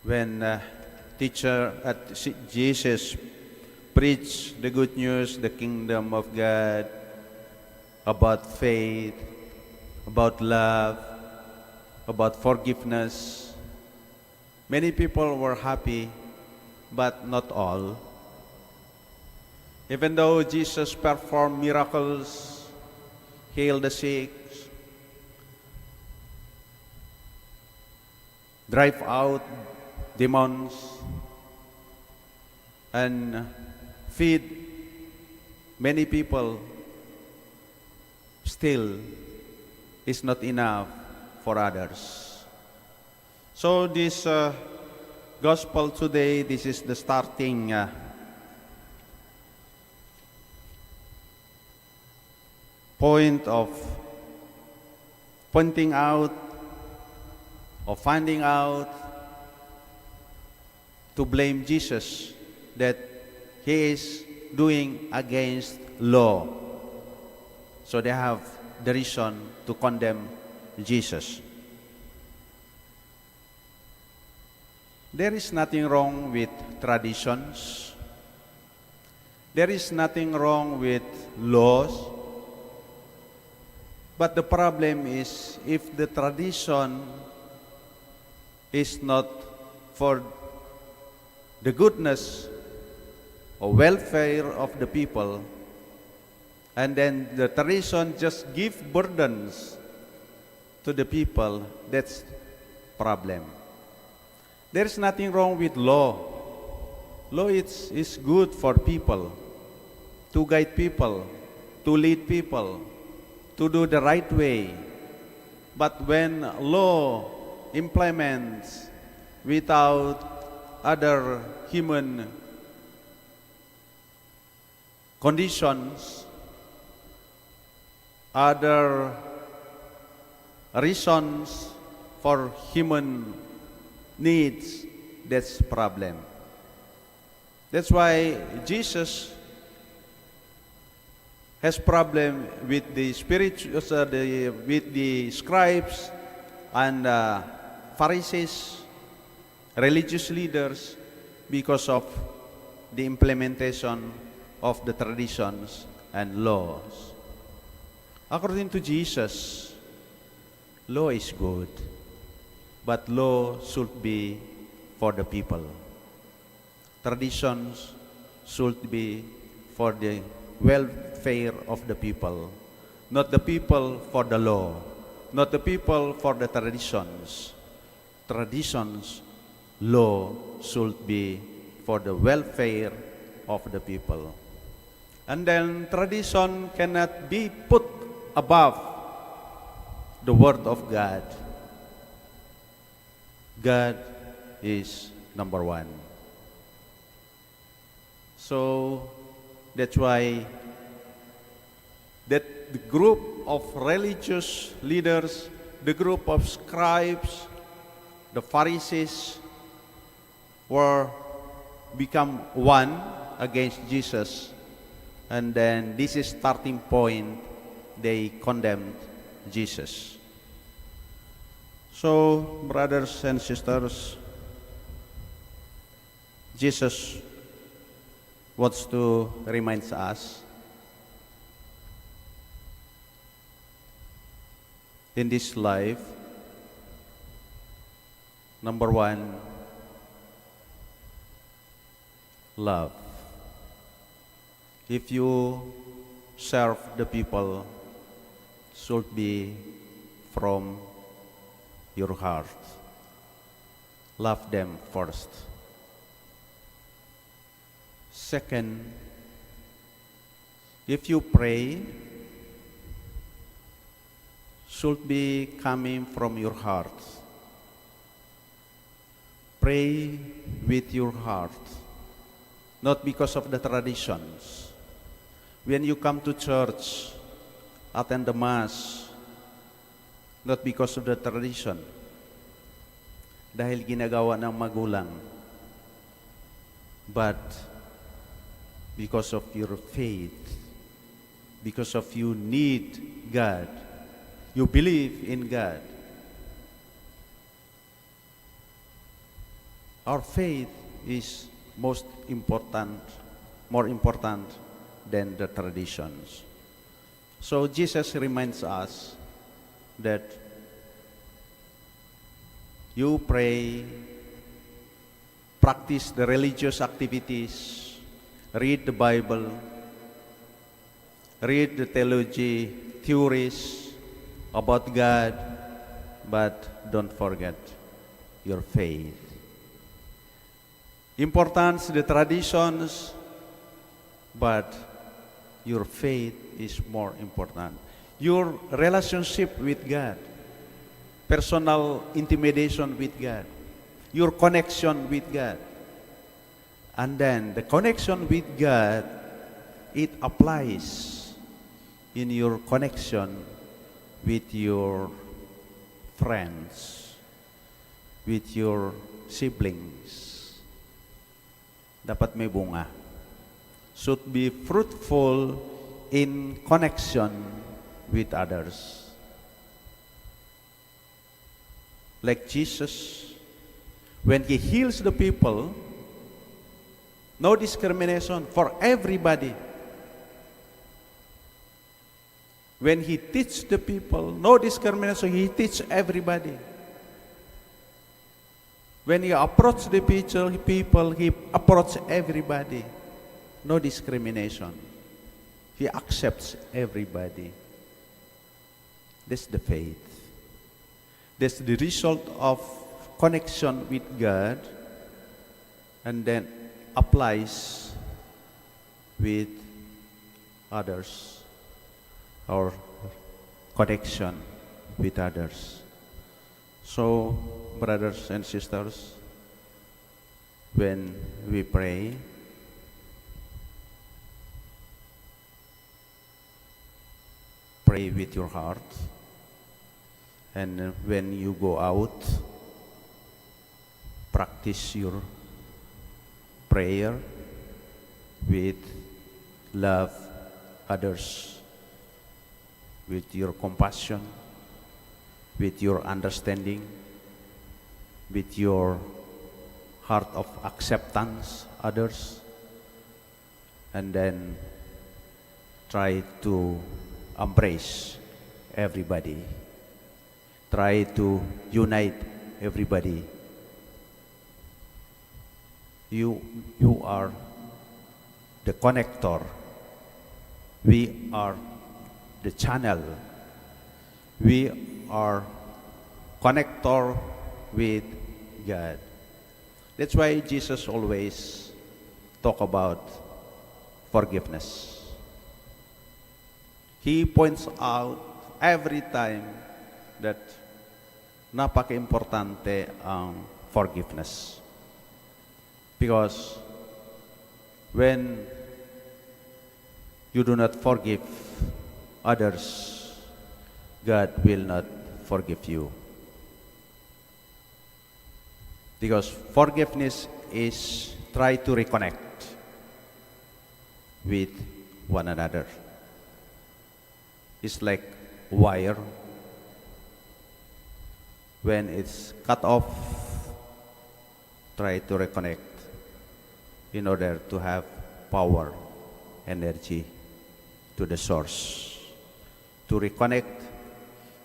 when Jesus preached the good news, the kingdom of God, about faith, about love, about forgiveness, many people were happy, but not all. Even though Jesus performed miracles, healed the sick, drive out demons, and feed many people, still is not enough for others. So this gospel today, this is the starting point of pointing out or finding out to blame Jesus that he is doing against law. So they have the reason to condemn Jesus. There is nothing wrong with traditions. There is nothing wrong with laws. But the problem is if the tradition is not for the goodness or welfare of the people, and then the tradition just give burdens to the people, that's problem. There is nothing wrong with law. Law is good for people, to guide people, to lead people, to do the right way. But when law implements without other human conditions, other reasons for human needs, that's problem. That's why Jesus has problem with the with the scribes and Pharisees, religious leaders, because of the implementation of the traditions and laws. According to Jesus, law is good, but law should be for the people. Traditions should be for the welfare of the people, not the people for the law, not the people for the traditions. Traditions, law should be for the welfare of the people. And then tradition cannot be put above the word of God. God is number one. So that's why that the group of religious leaders, the group of scribes, the Pharisees were become one against Jesus, and then this is starting point, they condemned Jesus. So, brothers and sisters, Jesus wants to remind us in this life, number one, love. If you serve the people, should be from your heart. Love them first. Second, if you pray, should be coming from your heart. Pray with your heart, not because of the traditions. When you come to church, attend the mass, not because of the tradition, dahil ginagawa ng magulang, but because of your faith, because of you need God, you believe in God. Our faith is most important, more important than the traditions. So Jesus reminds us that you pray, practice the religious activities, read the Bible, read the theology, theories about God, but don't forget your faith. Importance the traditions, but your faith is more important. Your relationship with God, personal intimidation with God, your connection with God. And then the connection with God, it applies in your connection with your friends, with your siblings. Dapat may bunga. Should be fruitful in connection with others. Like Jesus, when he heals the people, no discrimination for everybody. When he teaches the people, no discrimination, he teaches everybody. When he approaches the people, he approaches everybody. No discrimination. He accepts everybody. That's the faith. That's the result of connection with God, and then applies with others, or connection with others. So, brothers and sisters, when we pray, pray with your heart, and when you go out, practice your prayer with love others, with your compassion, with your understanding, with your heart of acceptance others, and then try to embrace everybody. Try to unite everybody. You are the connector. We are the channel. We are connector with God. That's why Jesus always talk about forgiveness. He points out every time that napaka-importante ang forgiveness. Because when you do not forgive others, God will not forgive you. Because forgiveness is try to reconnect with one another. It's like wire. When it's cut off, try to reconnect in order to have power, energy to the source. To reconnect,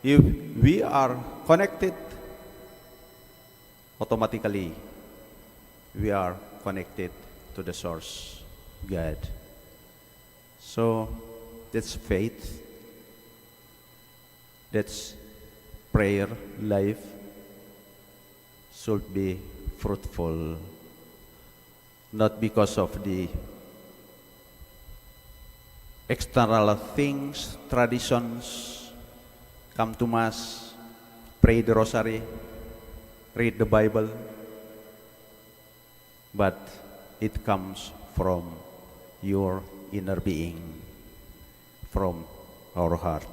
if we are connected, automatically we are connected to the source, God. So that's faith, that's prayer life should be fruitful, not because of the external things, traditions, come to mass, pray the rosary, read the Bible, but it comes from your inner being, from our heart.